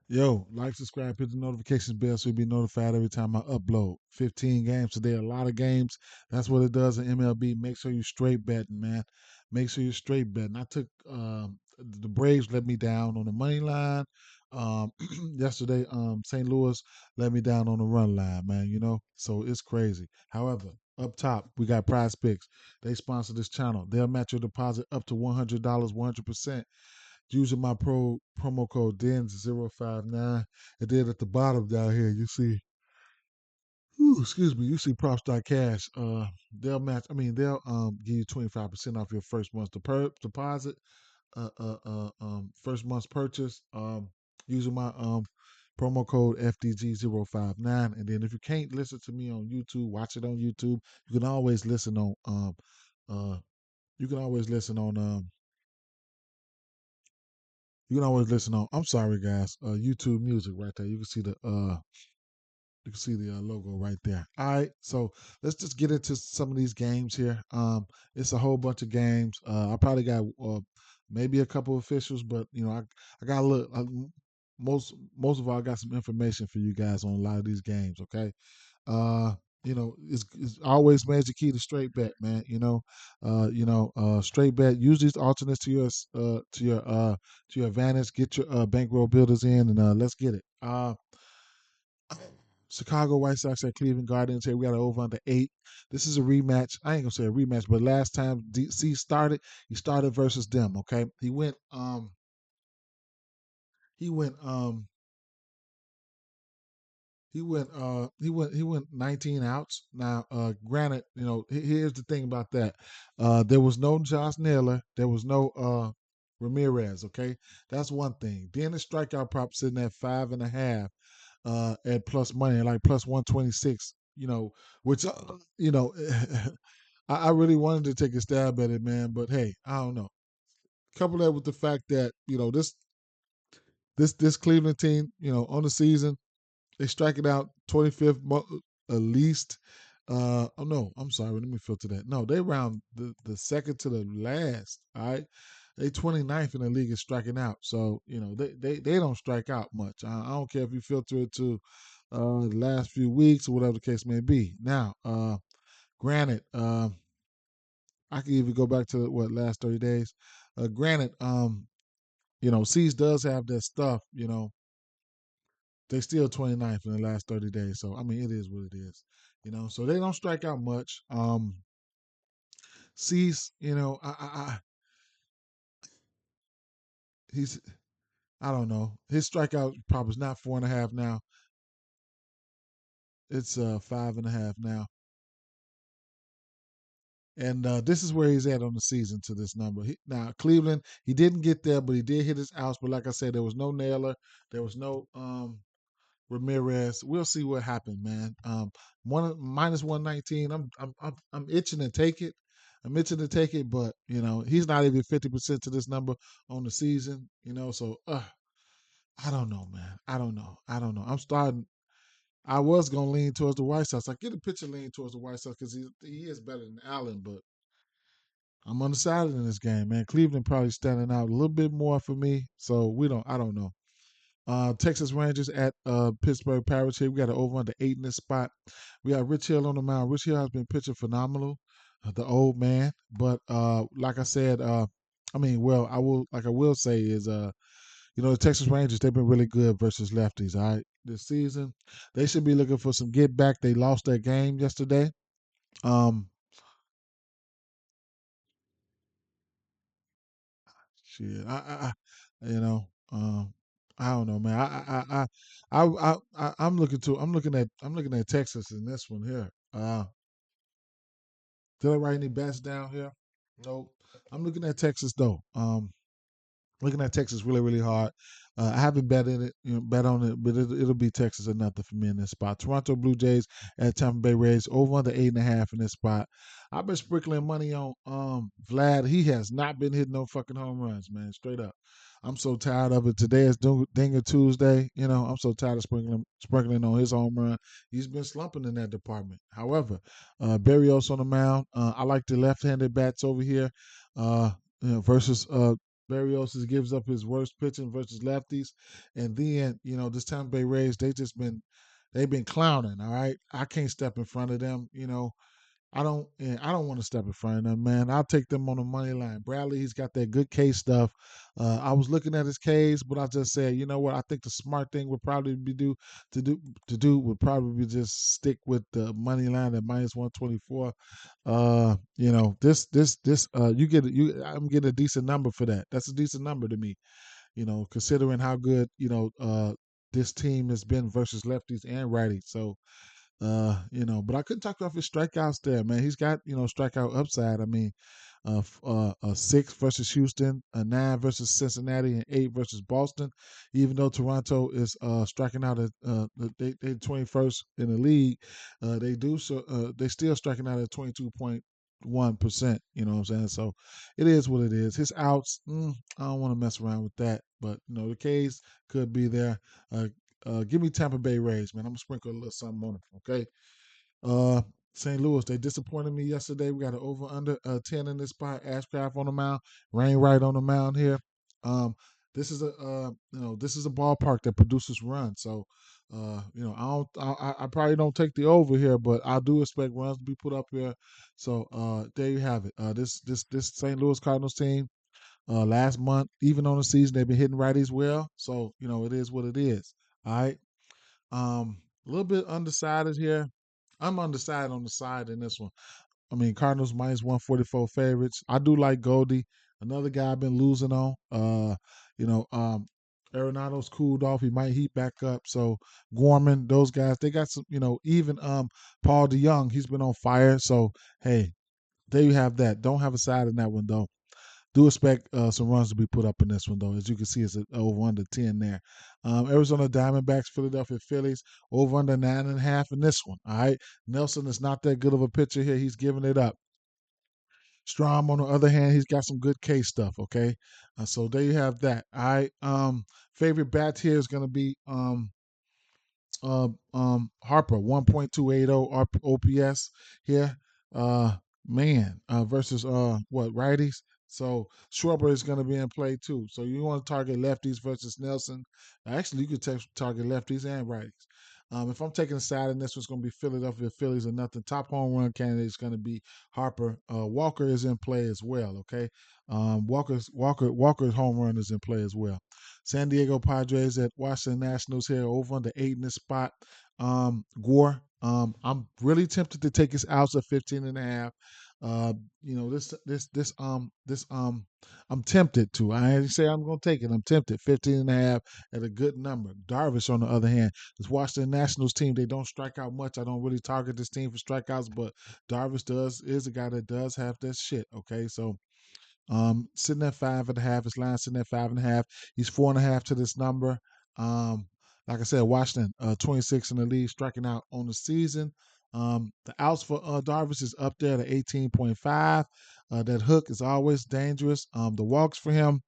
Yo, like, subscribe, hit the notifications bell so you'll be notified every time I upload. 15 games today, a lot of games. That's what it does in MLB. Make sure you straight betting, man. Make sure you're straight betting. I took the Braves let me down on the money line. Yesterday, St. Louis let me down on the run line, man. So it's crazy. However, up top, we got Prize Picks. They sponsor this channel. They'll match your deposit up to $100, 100% using my promo code DENS059. And then at the bottom down here, you see, excuse me, you see props.cash. They'll give you 25% off your first month's deposit, first month's purchase, using my promo code FDG059. And then if you can't listen to me on YouTube, watch it on YouTube. You can always listen on uh you can always listen on I'm sorry guys, YouTube music right there. You can see the logo right there. All right, so let's just get into some of these games here. It's a whole bunch of games. I probably got maybe a couple officials, but I got a look. Most of all, I got some information for you guys on a lot of these games. Okay, uh, it's always manage the key to straight bet, man. Straight bet. Use these alternates to your advantage. Get your bankroll builders in, and let's get it. Chicago White Sox at Cleveland Guardians here. We got an over under 8. This is a rematch. I ain't gonna say a rematch, but last time DC started, he started versus them. Okay, he went he went 19 outs. Now, granted, here's the thing about that. There was no Josh Naylor, there was no Ramirez. Okay, that's one thing. Then the strikeout prop sitting at 5.5 at plus money, like plus 126. Which I really wanted to take a stab at it, man. But hey, I don't know. Couple that with the fact that this Cleveland team, on the season they strike it out 25th at least. Oh no, I'm sorry. Let me filter that. No, they round the second to the last. All right, they 29th in the league is striking out. So they don't strike out much. I don't care if you filter it to the last few weeks or whatever the case may be. Now, granted, I can even go back to what last 30 days. Granted, C's does have that stuff. They still 29th in the last 30 days. So I mean, it is what it is. So they don't strike out much. Cease, he's I don't know. His strikeout prop is not 4.5 now. It's 5.5 now. And this is where he's at on the season to this number. Now Cleveland, he didn't get there, but he did hit his outs. But like I said, there was no Naylor, there was no Ramirez. We'll see what happened, man. One minus 119. I'm itching to take it. I'm itching to take it, but he's not even 50% to this number on the season. So I don't know, man. I don't know. I don't know. I'm starting. I was gonna lean towards the White Sox. I get a picture lean towards the White Sox because he is better than Allen, but I'm undecided in this game, man. Cleveland probably standing out a little bit more for me. So we don't. I don't know. Texas Rangers at Pittsburgh Pirates here. We got an over under 8 in this spot. We got Rich Hill on the mound. Rich Hill has been pitching phenomenal, the old man. But like I said, I will say is the Texas Rangers, they've been really good versus lefties. All right, this season they should be looking for some get back. They lost that game yesterday. Um, Shit, you know, I don't know, man. I'm looking at Texas in this one here. Did I write any bets down here? Nope. I'm looking at Texas though. Looking at Texas really, really hard. I haven't bet on it, but it'll be Texas or nothing for me in this spot. Toronto Blue Jays at Tampa Bay Rays over under 8.5 in this spot. I've been sprinkling money on Vlad. He has not been hitting no fucking home runs, man. Straight up. I'm so tired of it. Today is Dinger Tuesday. I'm so tired of sprinkling on his home run. He's been slumping in that department. However, Barrios on the mound. I like the left-handed bats over here. Versus Berrios gives up his worst pitching versus lefties, and then this Tampa Bay Rays they've been clowning. All right, I can't step in front of them. I don't want to step in front of them, man. I'll take them on the money line. Bradley, he's got that good case stuff. I was looking at his case, but I just said, you know what? I think the smart thing would probably be to do would probably be just stick with the money line at -124. You get I'm getting a decent number for that. That's a decent number to me. Considering how good this team has been versus lefties and righties. So but I couldn't talk off his strikeouts there, man. He's got, strikeout upside. I mean, a 6 versus Houston, a 9 versus Cincinnati, and 8 versus Boston. Even though Toronto is striking out at they 21st in the league, they still striking out at 22.1%. You know what I'm saying? So it is what it is. His outs, I don't want to mess around with that. But the K's could be there. Give me Tampa Bay Rays, man. I'm gonna sprinkle a little something on it. Okay. Uh, St. Louis, they disappointed me yesterday. We got an over under 10 in this spot. Ashcraft on the mound, Rainwright on the mound here. Um, this is a ballpark that produces runs. So, I probably don't take the over here, but I do expect runs to be put up here. So, there you have it. This St. Louis Cardinals team, last month, even on the season, they've been hitting righties well. So, it is what it is. All right. A little bit undecided here. I'm undecided on the side in this one. I mean, Cardinals -144 favorites. I do like Goldie. Another guy I've been losing on. You know, um, Arenado's cooled off. He might heat back up. So Gorman, those guys, they got some. Even Paul DeYoung, he's been on fire. So hey, there you have that. Don't have a side in that one though. Do expect some runs to be put up in this one, though. As you can see, it's over under 10 there. Arizona Diamondbacks, Philadelphia Phillies, over under 9.5 in this one. All right. Nelson is not that good of a pitcher here. He's giving it up. Strom, on the other hand, he's got some good K stuff. Okay. So there you have that. All right. Favorite bat here is going to be Harper 1.280 OPS here. Versus what righties. So Schwarber is going to be in play too. So you want to target lefties versus Nelson. Actually, you could target lefties and righties. If I'm taking a side in this one's going to be Philadelphia Phillies or nothing. Top home run candidate is going to be Harper. Walker is in play as well. Okay, Walker's home run is in play as well. San Diego Padres at Washington Nationals here over under 8 in this spot. Gore. I'm really tempted to take his outs at 15.5. I'm tempted to. I didn't say I'm going to take it. I'm tempted. 15.5 at a good number. Darvish, on the other hand, this Washington Nationals team, they don't strike out much. I don't really target this team for strikeouts, but Darvish is a guy that does have that shit. Okay, so sitting at 5.5. His line sitting at 5.5. He's 4.5 to this number. Um, like I said, Washington, 26 in the league, striking out on the season. The outs for Darvish is up there to 18.5. That hook is always dangerous. The walks for him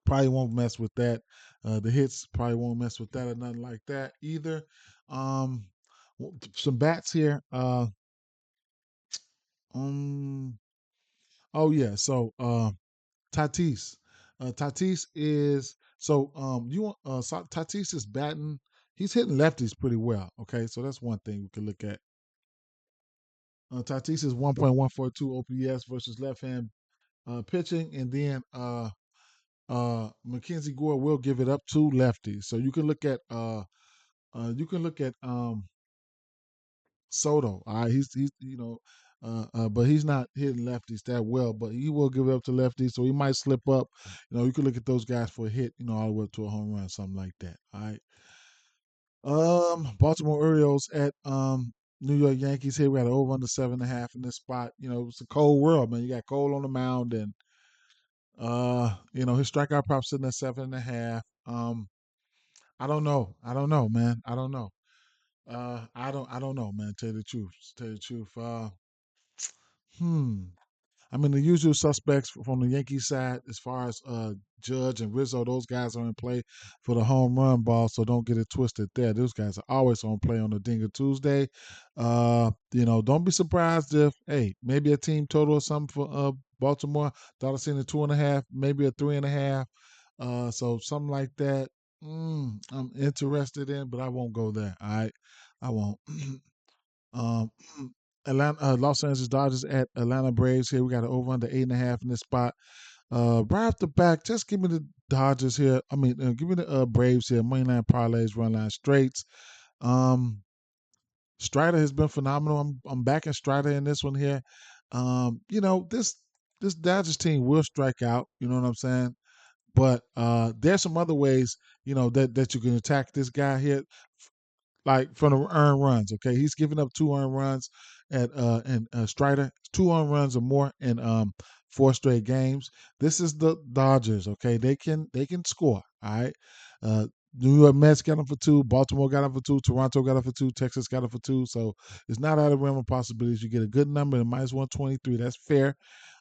probably won't mess with that. The hits probably won't mess with that or nothing like that either. Um, some bats here. Um, oh yeah. So Tatis. Tatis is Tatis is batting. He's hitting lefties pretty well. Okay, so that's one thing we can look at. Tatis is 1.142 OPS versus left hand pitching, and then Mackenzie Gore will give it up to lefties. So you can look at Soto. All right, he's but he's not hitting lefties that well. But he will give it up to lefties, so he might slip up. You can look at those guys for a hit. All the way up to a home run, something like that. All right. Baltimore Orioles at New York Yankees here. We got over under 7.5 in this spot. It's a cold world, man. You got Cole on the mound, and his strikeout prop sitting at 7.5. I don't know. I don't know, man. I don't know. I don't know, man. Tell you the truth. Tell you the truth. Hmm. I mean, the usual suspects from the Yankees side, as far as Judge and Rizzo, those guys are in play for the home run ball, so don't get it twisted there. Those guys are always on play on the Dinger Tuesday. Don't be surprised if, hey, maybe a team total or something for Baltimore. Thought I seen a 2.5, maybe a 3.5. So something like that. I'm interested in, but I won't go there. All right, I won't. um, Atlanta, Los Angeles Dodgers at Atlanta Braves. Here we got an over under 8.5 in this spot. Right off the back, just give me the Dodgers here. I mean, give me the Braves here. Money line parlays, run line straights. Um, Strider has been phenomenal. I'm backing Strider in this one here. This Dodgers team will strike out. You know what I'm saying? But there's some other ways, that you can attack this guy here, like from the earned runs. Okay, he's given up 2 earned runs at and Strider 2 earned runs or more in 4 straight games. This is the Dodgers. Okay, they can score. All right. Uh, New York Mets got them for 2. Baltimore got them for 2. Toronto got them for 2. Texas got them for 2. So it's not out of the realm of possibilities. You get a good number at -123. That's fair.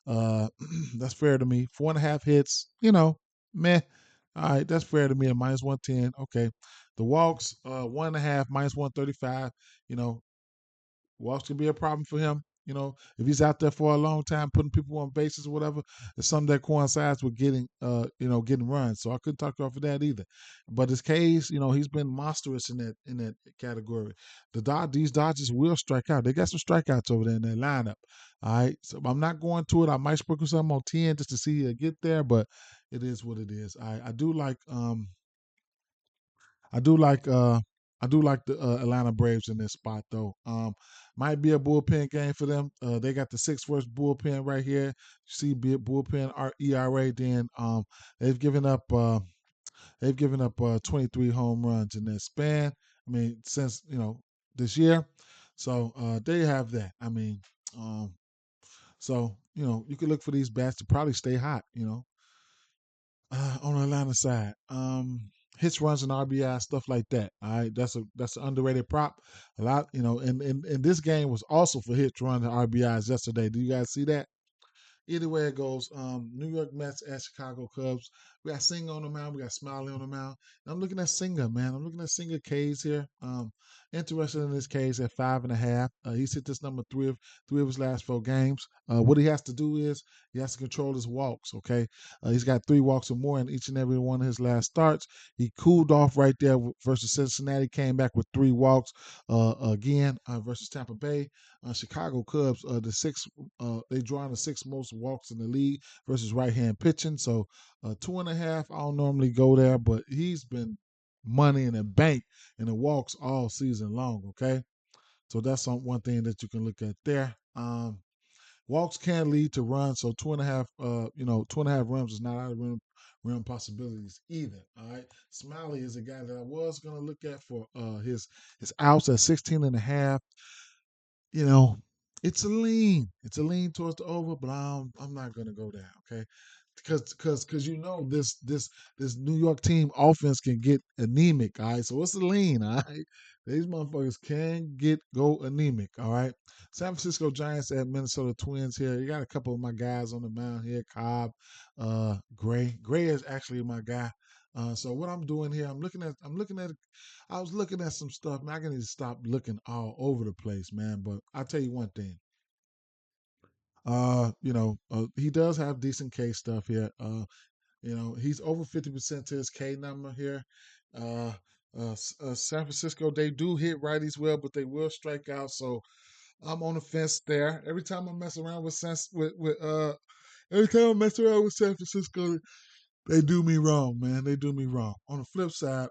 That's fair to me. 4.5 hits. Meh. All right, that's fair to me at -110. Okay. The walks, 1.5, -135. You know, walks can be a problem for him. If he's out there for a long time, putting people on bases or whatever, it's something that coincides with getting runs. So I couldn't talk you off of that either. But his case, he's been monstrous in that category. These Dodgers will strike out. They got some strikeouts over there in their lineup. All right, so I'm not going to it. I might sprinkle something on 10 just to see it get there, but it is what it is. I do like I do like the Atlanta Braves in this spot though. Might be a bullpen game for them. They got the sixth worst bullpen right here. See bullpen ERA. Then they've given up 23 home runs in their span. I mean since this year. So they have that. I mean, so you could look for these bats to probably stay hot. On the Atlanta side. Hits, runs, and RBI, stuff like that. All right, that's an underrated prop. A lot, and this game was also for hits, runs, and RBIs yesterday. Do you guys see that? Either way it goes, New York Mets at Chicago Cubs. We got Singer on the mound. We got Smiley on the mound. And I'm looking at Singer, man. I'm looking at Singer K's here. Interested in this case at 5.5. He's hit this number three of his last 4 games. What he has to do is he has to control his walks. Okay, he's got 3 walks or more in each and every one of his last starts. He cooled off right there versus Cincinnati. Came back with 3 walks again versus Tampa Bay. Chicago Cubs, they drawing the 6th most walks in the league versus right hand pitching. So 2.5, I don't normally go there, but he's been money in the bank in the walks all season long. Okay, so that's one thing that you can look at there. Walks can lead to runs, so 2.5, 2.5 runs is not out of realm possibilities either. All right, Smiley is a guy that I was gonna look at for his outs at 16.5. you know, it's a lean. It's a lean towards the over, but I'm not gonna go there. Okay, because this New York team offense can get anemic. All right, so it's a lean. All right, these motherfuckers can go anemic. All right, San Francisco Giants at Minnesota Twins here. You got a couple of my guys on the mound here. Cobb, Gray. Gray is actually my guy. So what I'm doing here, I was looking at some stuff. Man, I can need to stop looking all over the place, man. But I'll tell you one thing. He does have decent K stuff here. He's over 50% to his K number here. San Francisco, they do hit righties well, but they will strike out. So I'm on the fence there. Every time I mess around every time I mess around with San Francisco, they do me wrong, man. They do me wrong. On the flip side,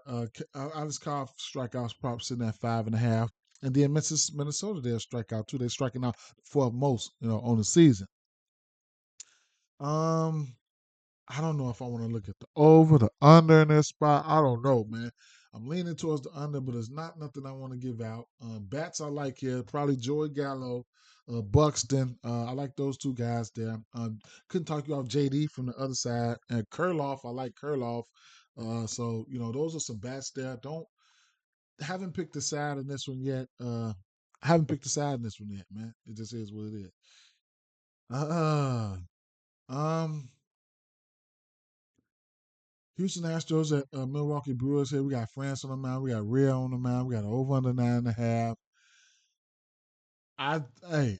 Alex Cobb strikeouts probably sitting at 5.5. And then Minnesota, they'll strike out too. They're striking out 4th most, on the season. Um, I don't know if I want to look at the over, the under in this spot. I don't know, man. I'm leaning towards the under, but it's not nothing I want to give out. Bats I like here, probably Joey Gallo, Buxton. I like those 2 guys there. Couldn't talk you off JD from the other side. And Kurloff, I like Kurloff. So those are some bats there. Don't Haven't picked a side in this one yet. Haven't picked a side in this one yet, man. It just is what it is. Uh, um, Houston Astros at Milwaukee Brewers here. We got France on the mound. We got Rhea on the mound. We got over under 9.5. Hey,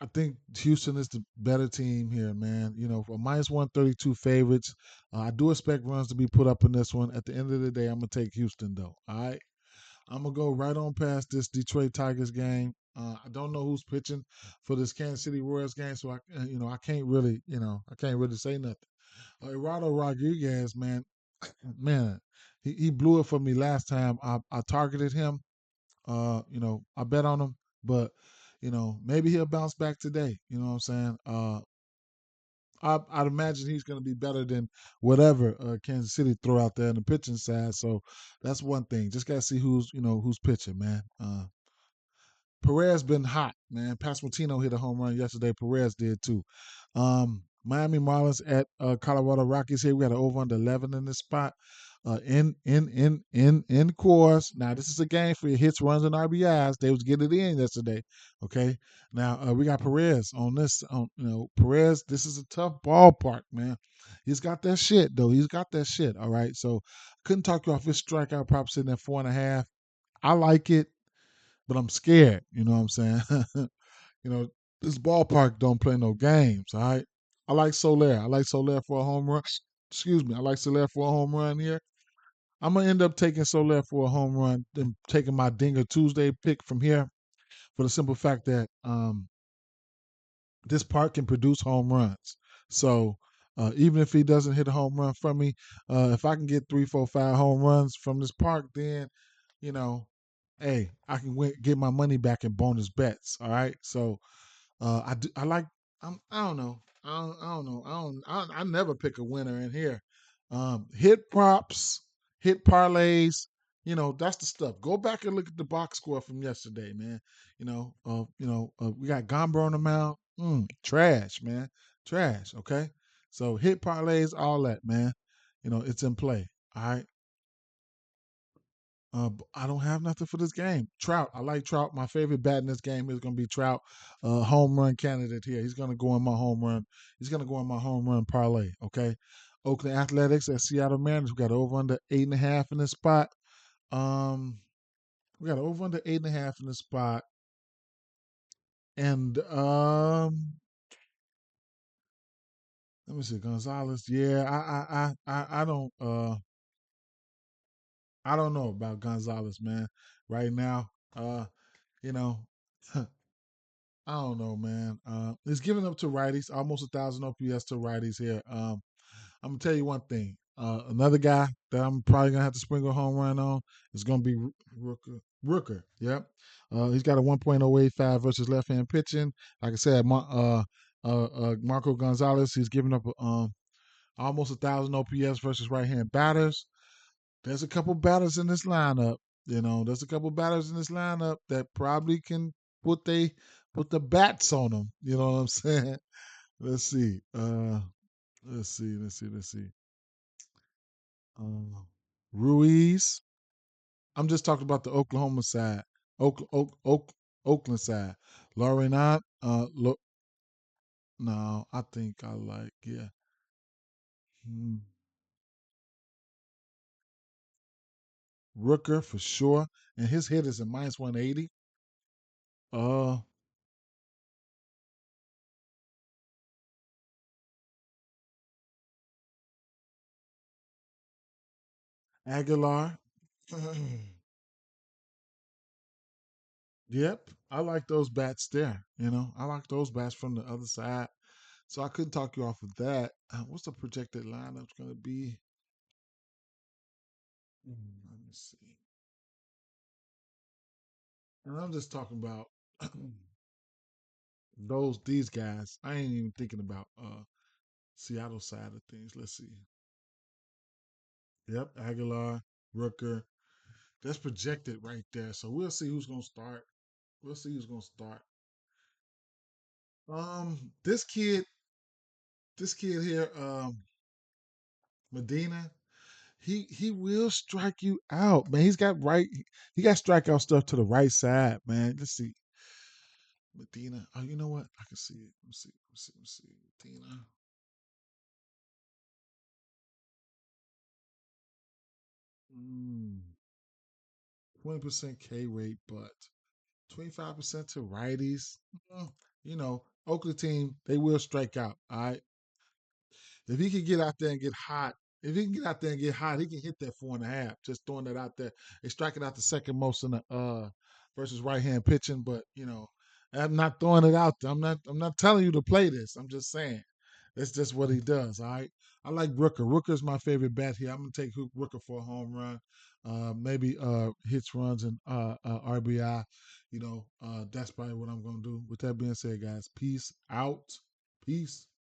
I think Houston is the better team here, man. For minus 132 favorites. I do expect runs to be put up in this one. At the end of the day, I'm gonna take Houston though. All right, I'm gonna go right on past this Detroit Tigers game. I don't know who's pitching for this Kansas City Royals game, so I can't really, I can't really say nothing. Eduardo Rodriguez, man, he blew it for me last time. I targeted him. I bet on him, but maybe he'll bounce back today. You know what I'm saying? I'd imagine he's going to be better than whatever Kansas City throw out there in the pitching side. So that's one thing. Just got to see who's pitching, man. Perez been hot, man. Pasquantino hit a home run yesterday. Perez did too. Miami Marlins at Colorado Rockies here. We got an over under 11 in this spot. In course. Now this is a game for your hits, runs, and RBIs. They was getting it in yesterday. Okay. Now we got Perez on this. Perez. This is a tough ballpark, man. He's got that shit though. He's got that shit. All right. So couldn't talk you off his strikeout prop sitting at 4.5. I like it, but I'm scared. You know what I'm saying? you know, this ballpark don't play no games. All right. I like Soler. I like Soler for a home run. Excuse me. I like Soler for a home run here. I'm gonna end up taking Soler for a home run, then taking my Dinger Tuesday pick from here for the simple fact that this park can produce home runs. So even if he doesn't hit a home run from me, if I can get 3, 4, 5 home runs from this park, then you know, hey, I can get my money back in bonus bets. All right, so I like. I don't know. I don't know. I never pick a winner in here. Hit props, hit parlays. That's the stuff. Go back and look at the box score from yesterday, man. We got Gomber on the mound. Trash, man. Trash. Okay. So hit parlays, all that, man. It's in play. All right. I don't have nothing for this game. Trout. I like Trout. My favorite bat in this game is going to be Trout. Home run candidate here. He's going to go in my home run. He's going to go in my home run parlay. Okay. Oakland Athletics at Seattle Mariners. We got over under 8.5 in this spot. Um, we got over under 8.5 in this spot. And let me see, Gonzalez. Yeah, I don't know about Gonzalez, man. Right now, you know. I don't know, man. He's giving up to righties, almost 1,000 OPS to righties here. I'm gonna tell you one thing. Another guy that I'm probably gonna have to sprinkle a home run on is gonna be Rooker. Rooker, yep. He's got a 1.085 versus left-hand pitching. Like I said, Marco Gonzalez, he's giving up almost 1,000 OPS versus right-hand batters. There's a couple batters in this lineup. There's a couple batters in this lineup that probably can put they put the bats on them. You know what I'm saying? Let's see. Let's see. Let's see. Uh, Ruiz. I'm just talking about the Oklahoma side. Oakland side. Laurinant. No, I think I like, yeah. Hmm. Rooker for sure. And his hit is a minus 180. Uh Aguilar. Yep, I like those bats there. I like those bats from the other side. So I couldn't talk you off of that. What's the projected lineup's going to be? Let me see. And I'm just talking about these guys. I ain't even thinking about Seattle side of things. Let's see. Yep, Aguilar, Rooker. That's projected right there. So we'll see who's going to start. We'll see who's going to start. This kid, here, Medina. He will strike you out, man. He got strikeout stuff to the right side, man. Let's see. Medina. Oh, you know what? I can see it. Let me see. Medina. 20% K rate, but 25% to righties. Mm, you know, Oakland team, they will strike out. All right. If he can get out there and get hot, if he can get out there and get hot, he can hit that 4.5. Just throwing that out there. They strike it out the second most in the versus right hand pitching, but I'm not throwing it out there. I'm not telling you to play this. I'm just saying. That's just what he does. All right. I like Rooker. Rooker's my favorite bet here. I'm gonna take Rooker for a home run. Maybe hits, runs, and RBI. That's probably what I'm gonna do. With that being said, guys, peace out. Peace.